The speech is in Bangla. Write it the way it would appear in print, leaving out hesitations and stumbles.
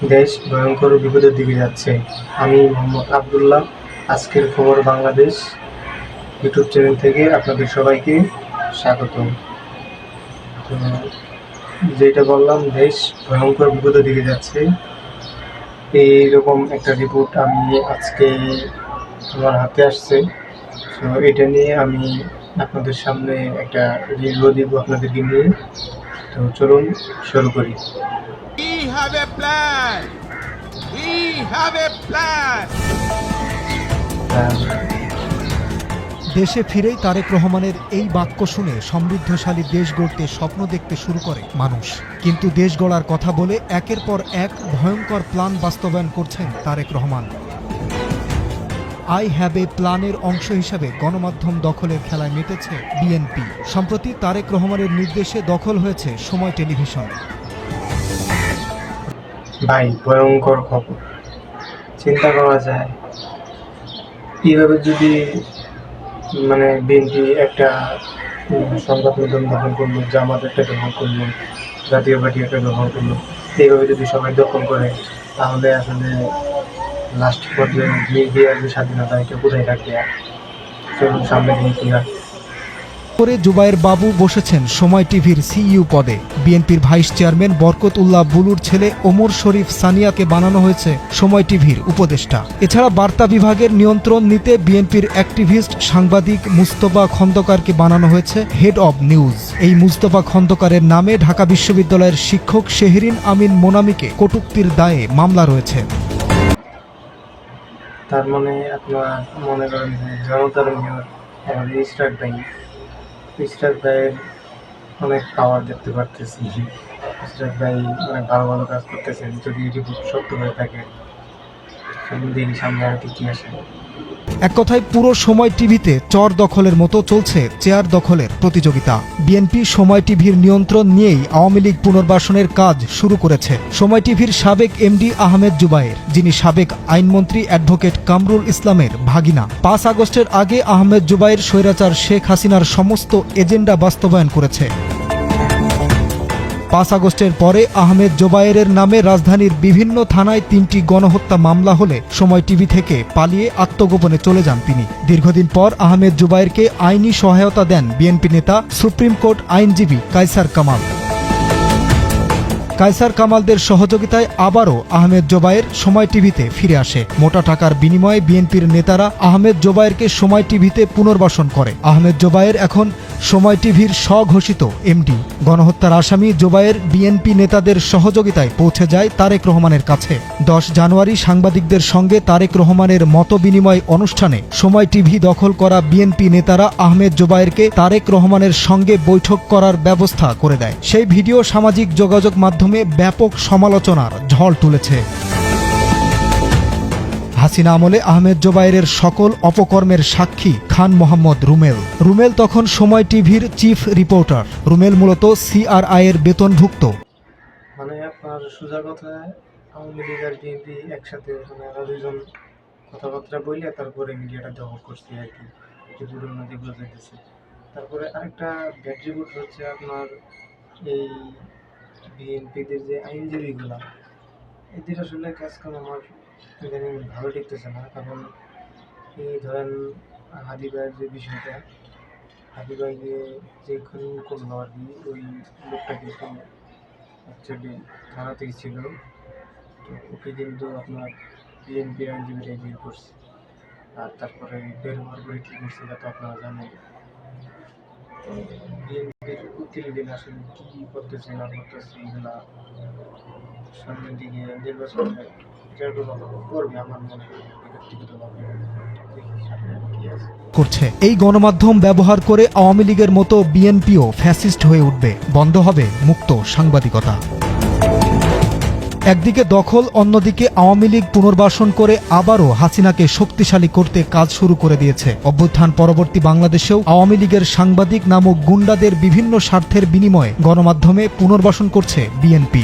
দেশ ভয়ঙ্কর বিপদের দিকে যাচ্ছে। আমি মোহাম্মদ আবদুল্লাহ। আজকের খবর বাংলাদেশ ইউটিউব চ্যানেল থেকে আপনাদের সবাইকে স্বাগতম। তো যেটা বললাম, দেশ ভয়ঙ্কর বিপদের দিকে যাচ্ছে, এইরকম একটা রিপোর্ট আমি আজকে আমার হাতে আসছে। তো এটা নিয়ে আমি আপনাদের সামনে একটা রিভিউ দিব আপনাদেরকে নিয়ে। তো চলুন শুরু করি। We have a plan. We have a plan. দেশে ফিরেই তারেক রহমানের এই বাক্য শুনে সমৃদ্ধশালী দেশ গড়তে স্বপ্ন দেখতে শুরু করে মানুষ। কিন্তু দেশ গড়ার কথা বলে একের পর এক ভয়ঙ্কর প্ল্যান বাস্তবায়ন করছেন Tarique Rahman. I have a প্ল্যানের অংশ হিসাবে গণমাধ্যম দখলের খেলায় মেতেছে বিএনপি। সম্প্রতি তারেক রহমানের নির্দেশে দখল হয়েছে সময় টেলিভিশন। ভাই, ভয়ঙ্কর খবর। চিন্তা করা যায়, এইভাবে যদি বিএনপি একটা সংবাদ মাধ্যম দখল করলো, জামাত একটা দখল করলো, জাতীয় পার্টি একটা দখল করলো, এইভাবে যদি সবাই দখল করে, তাহলে আসলে লাস্ট পর্যায়ে মিডিয়ার যে স্বাধীনতা, এটা কোথায় থাকবে? চলুন সামনে দিয়ে কি হয়। পরে জুবায়ের বাবু বসেছেন সময় টিভির সিইও পদে। বিএনপির ভাইস চেয়ারম্যান বরকত উল্লাহ বুলুর ছেলে ওমর শরীফ সানিয়াকে বানানো হয়েছে সময় টিভির উপদেষ্টা। এছাড়া বার্তা বিভাগের নিয়ন্ত্রণ নিতে বিএনপির অ্যাক্টিভিস্ট সাংবাদিক মুস্তফা খন্দকারকে বানানো হয়েছে হেড অব নিউজ। এই মুস্তফা খন্দকারের নামে ঢাকা বিশ্ববিদ্যালয়ের শিক্ষক শেহরিন আমিন মোনামিকে কটূক্তির দায়ে মামলা রয়েছে। তার মানে আপনারা মনে করেন যে জনতার মেয়র ইস্টার ভাইয়ের অনেক পাওয়ার দেখতে পারতেছি। ইস্টার ভাই অনেক ভালো ভালো কাজ করতেছেন। যদি এটি সত্য হয়ে থাকে, দেখি সামনে আর কি আসে। এক কথায় পুরো সময় টিভিতে চর দখলের মতো চলছে চেয়ার দখলের প্রতিযোগিতা। বিএনপি সময় টিভির নিয়ন্ত্রণ নিয়েই আওয়ামী লীগ পুনর্বাসনের কাজ শুরু করেছে। সময় টিভির সাবেক এমডি আহমেদ জুবায়ের, যিনি সাবেক আইনমন্ত্রী অ্যাডভোকেট কামরুল ইসলামের ভাগিনা। 5 আগস্টের আগে আহমেদ জুবায়ের স্বৈরাচার শেখ হাসিনার সমস্ত এজেন্ডা বাস্তবায়ন করেছে। 5 আগস্টের পরে আহমেদ জোবায়েরের নামে রাজধানীর বিভিন্ন থানায় 3টি গণহত্যা মামলা হলে সময় টিভি থেকে পালিয়ে আত্মগোপনে চলে যান তিনি। দীর্ঘদিন পর আহমেদ জোবায়েরকে আইনি সহায়তা দেন বিএনপি নেতা সুপ্রিম কোর্ট আইনজীবী কায়সার কামাল। কায়সার কামালদের সহযোগিতায় আবারও আহমেদ জোবায়ের সময় টিভিতে ফিরে আসে। মোটা টাকার বিনিময়ে বিএনপির নেতারা আহমেদ জোবায়েরকে সময় টিভিতে পুনর্বাসন করে। আহমেদ জোবায়ের এখন সময় টিভির স্বঘোষিত এমডি। গণহত্যার আসামি জোবায়ের বিএনপি নেতাদের সহযোগিতায় পৌঁছে যায় তারেক রহমানের কাছে। 10 জানুয়ারি সাংবাদিকদের সঙ্গে তারেক রহমানের মতবিনিময় অনুষ্ঠানে সময় টিভি দখল করা বিএনপি নেতারা আহমেদ জোবায়েরকে তারেক রহমানের সঙ্গে বৈঠক করার ব্যবস্থা করে দেয়। সেই ভিডিও সামাজিক যোগাযোগ মাধ্যমে ব্যাপক সমালোচনার ঝড় তুলেছে। হাসিনা আমলে আহমেদ জোবায়েরের সকল অপকর্মের সাক্ষী খান মোহাম্মদ রুমেল তখন সময় টিভির চিফ রিপোর্টার। রুমেল মূলত সিআরআই এর বেতনভুক্ত। আপনার সোজা কথায় আওয়ামী লীগ আর বিএনপি একসাথে, আমরা দুইজন কথাবার্তা বললে তারপরে মিডিয়াটা দখল করছি আর কি, দুটো নদী বোঝাইতেছে। তারপরে আরেকটা ব্যাড রিপোর্ট হচ্ছে আপনার এই বিএনপিদের যে আইনজীবীগুলা, এদের আসলে কাজকাম আমার ইদানিং ভালো ঠেকতেছে না। কারণ এই ধরেন হাদি ভাইয়ের যে বিষয়টা, হাদি ভাইকে যে খুন করলো আর কি, ওই লোকটাকে অ্যাকচুয়ালি থানাতেই ছিল। তো ওকে কিন্তু আপনার বিএনপি আইনজীবীরাই বের করছে। আর তারপরে বের হওয়ার পরে কী করছে তা তো আপনারা জানেন। তো বিএনপির উকিল দিন আসলে কী করতেছে না করতেছে, এগুলা সামনের দিকে নির্বাচনে করবে আমার মনে হয় ব্যক্তিগতভাবে। করছে এই গণমাধ্যম ব্যবহার করে আওয়ামী লীগের মতো বিএনপিও ফ্যাসিস্ট হয়ে উঠবে। বন্ধ হবে মুক্ত সাংবাদিকতা। একদিকে দখল, অন্যদিকে আওয়ামী লীগ পুনর্বাসন করে আবারও হাসিনাকে শক্তিশালী করতে কাজ শুরু করে দিয়েছে। অভ্যুত্থান পরবর্তী বাংলাদেশেও আওয়ামী লীগের সাংবাদিক নামক গুন্ডাদের বিভিন্ন স্বার্থের বিনিময়ে গণমাধ্যমে পুনর্বাসন করছে বিএনপি।